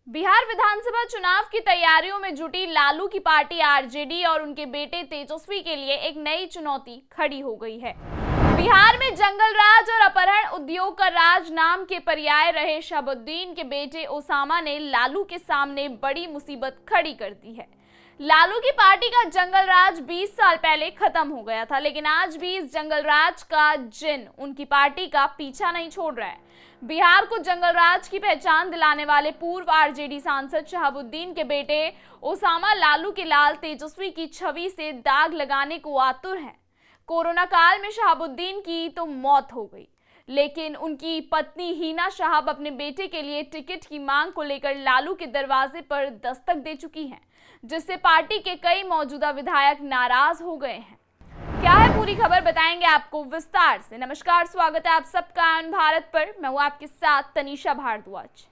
बिहार विधानसभा चुनाव की तैयारियों में जुटी लालू की पार्टी आरजेडी और उनके बेटे तेजस्वी के लिए एक नई चुनौती खड़ी हो गई है। बिहार में जंगल राज और अपहरण उद्योग का राज नाम के पर्याय रहे शहाबुद्दीन के बेटे ओसामा ने लालू के सामने बड़ी मुसीबत खड़ी कर दी है। लालू की पार्टी का जंगल राज 20 साल पहले खत्म हो गया था, लेकिन आज भी इस जंगल राज का जिन उनकी पार्टी का पीछा नहीं छोड़ रहा है। बिहार को जंगल राज की पहचान दिलाने वाले पूर्व आरजेडी सांसद शहाबुद्दीन के बेटे ओसामा लालू के लाल तेजस्वी की छवि से दाग लगाने को आतुर हैं। कोरोना काल में शहाबुद्दीन की तो मौत हो गई, लेकिन उनकी पत्नी हिना शहाब अपने बेटे के लिए टिकट की मांग को लेकर लालू के दरवाजे पर दस्तक दे चुकी हैं, जिससे पार्टी के कई मौजूदा विधायक नाराज हो गए हैं। क्या है पूरी खबर, बताएंगे आपको विस्तार से। नमस्कार, स्वागत है आप सबका आयन भारत पर। मैं हूं आपके साथ तनीषा भारद्वाज।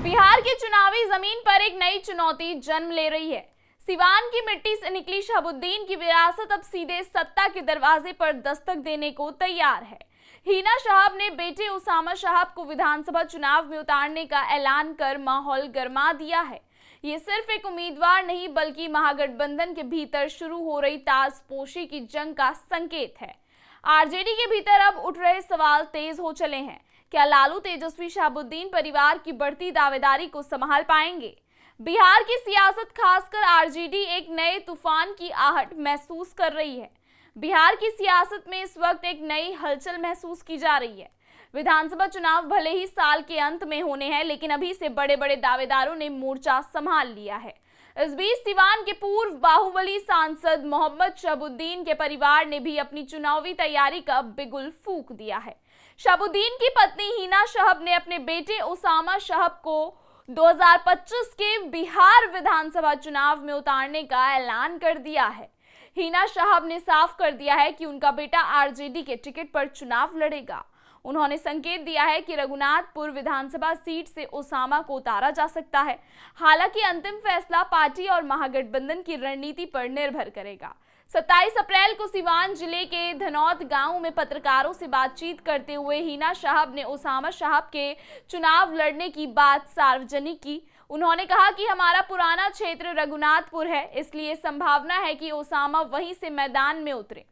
बिहार की चुनावी जमीन पर एक नई चुनौती जन्म ले रही है। सिवान की मिट्टी से निकली शहाबुद्दीन की विरासत अब सीधे सत्ता के दरवाजे पर दस्तक देने को तैयार है। हिना शहाब ने बेटे ओसामा शहाब को विधानसभा चुनाव में उतारने का ऐलान कर माहौल गर्मा दिया है। ये सिर्फ एक उम्मीदवार नहीं, बल्कि महागठबंधन के भीतर शुरू हो रही ताजपोशी की जंग का संकेत है। आरजेडी के भीतर अब उठ रहे सवाल तेज हो चले हैं। क्या लालू तेजस्वी शहाबुद्दीन परिवार की बढ़ती दावेदारी को संभाल पाएंगे? बिहार की सियासत, खासकर आरजेडी, एक नए तूफान की आहट महसूस कर रही है। बिहार की सियासत में इस वक्त एक नई हलचल महसूस की जा रही है। विधानसभा चुनाव भले ही साल के अंत में होने हैं, लेकिन अभी से बड़े बड़े दावेदारों ने मोर्चा संभाल लिया है। इस बीच सिवान के पूर्व बाहुबली सांसद मोहम्मद शहाबुद्दीन के परिवार ने भी अपनी चुनावी तैयारी का बिगुल फूंक दिया है। शहाबुद्दीन की पत्नी हिना शहाब ने अपने बेटे ओसामा शहाब को 2025 के बिहार विधानसभा चुनाव में उतारने का ऐलान कर दिया है। हिना शहाब ने साफ कर दिया है कि उनका बेटा आरजेडी के टिकट पर चुनाव लड़ेगा। उन्होंने संकेत दिया है कि रघुनाथपुर विधानसभा सीट से ओसामा को उतारा जा सकता है। हालांकि अंतिम फैसला पार्टी और महागठबंधन की रणनीति पर निर्भर करेगा। 27 अप्रैल को सिवान जिले के धनौत गांव में पत्रकारों से बातचीत करते हुए हिना शहाब ने ओसामा शहाब के चुनाव लड़ने की बात सार्वजनिक की। उन्होंने कहा कि हमारा पुराना क्षेत्र रघुनाथपुर है, इसलिए संभावना है कि ओसामा वहीं से मैदान में उतरे।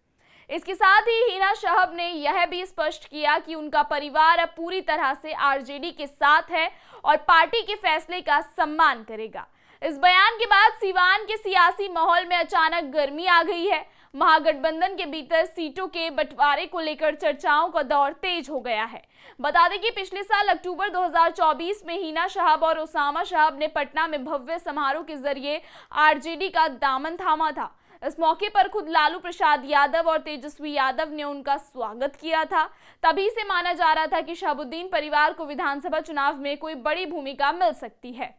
इसके साथ ही हिना शहाब ने यह भी स्पष्ट किया कि उनका परिवार अब पूरी तरह से आरजेडी के साथ है और पार्टी के फैसले का सम्मान करेगा। इस बयान के बाद सिवान के सियासी माहौल में अचानक गर्मी आ गई है। महागठबंधन के भीतर सीटों के बंटवारे को लेकर चर्चाओं का दौर तेज हो गया है। बता दें कि पिछले साल अक्टूबर 2024 में हिना शहाब और ओसामा शहाब ने पटना में भव्य समारोह के जरिए आरजेडी का दामन थामा था। इस मौके पर खुद लालू प्रसाद यादव और तेजस्वी यादव ने उनका स्वागत किया था। तभी से माना जा रहा था कि शहाबुद्दीन परिवार को विधानसभा चुनाव में कोई बड़ी भूमिका मिल सकती है।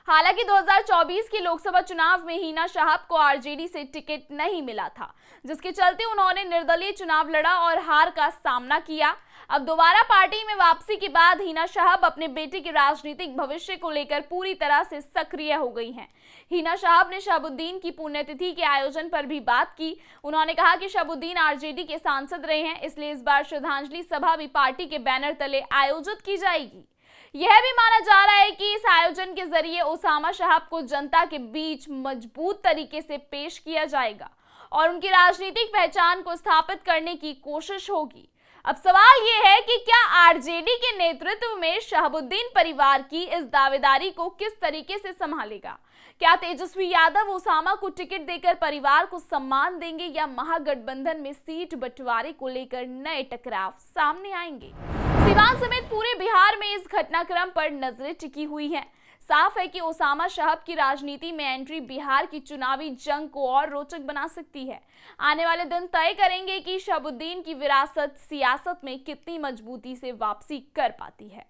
हालांकि 2024 के लोकसभा चुनाव में हिना शहाब को आरजेडी से टिकट नहीं मिला था, जिसके चलते उन्होंने निर्दलीय चुनाव लड़ा और हार का सामना किया। अब दोबारा पार्टी में वापसी के बाद हिना शहाब अपने बेटे के राजनीतिक भविष्य को लेकर पूरी तरह से सक्रिय हो गई हैं। हिना शहाब ने शहाबुद्दीन की पुण्यतिथि के आयोजन पर भी बात की। उन्होंने कहा कि शहाबुद्दीन आरजेडी के सांसद रहे हैं, इसलिए इस बार श्रद्धांजलि सभा भी पार्टी के बैनर तले आयोजित की जाएगी। यह भी माना जा रहा है कि इस आयोजन के जरिए ओसामा शहाब को जनता के बीच मजबूत तरीके से पेश किया जाएगा और उनकी राजनीतिक पहचान को स्थापित करने की कोशिश होगी। अब सवाल यह है कि क्या आरजेडी के नेतृत्व में शहाबुद्दीन परिवार की इस दावेदारी को किस तरीके से संभालेगा? क्या तेजस्वी यादव ओसामा को टिकट देकर परिवार को सम्मान देंगे या महागठबंधन में सीट बंटवारे को लेकर नए टकराव सामने आएंगे? सिवान समेत पूरे बिहार में इस घटनाक्रम पर नजरें टिकी हुई हैं। साफ है कि ओसामा शहाब की राजनीति में एंट्री बिहार की चुनावी जंग को और रोचक बना सकती है। आने वाले दिन तय करेंगे कि शहाबुद्दीन की विरासत सियासत में कितनी मजबूती से वापसी कर पाती है।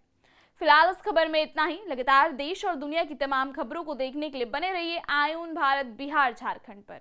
फिलहाल इस खबर में इतना ही। लगातार देश और दुनिया की तमाम खबरों को देखने के लिए बने रहिए आयुन भारत बिहार झारखंड पर।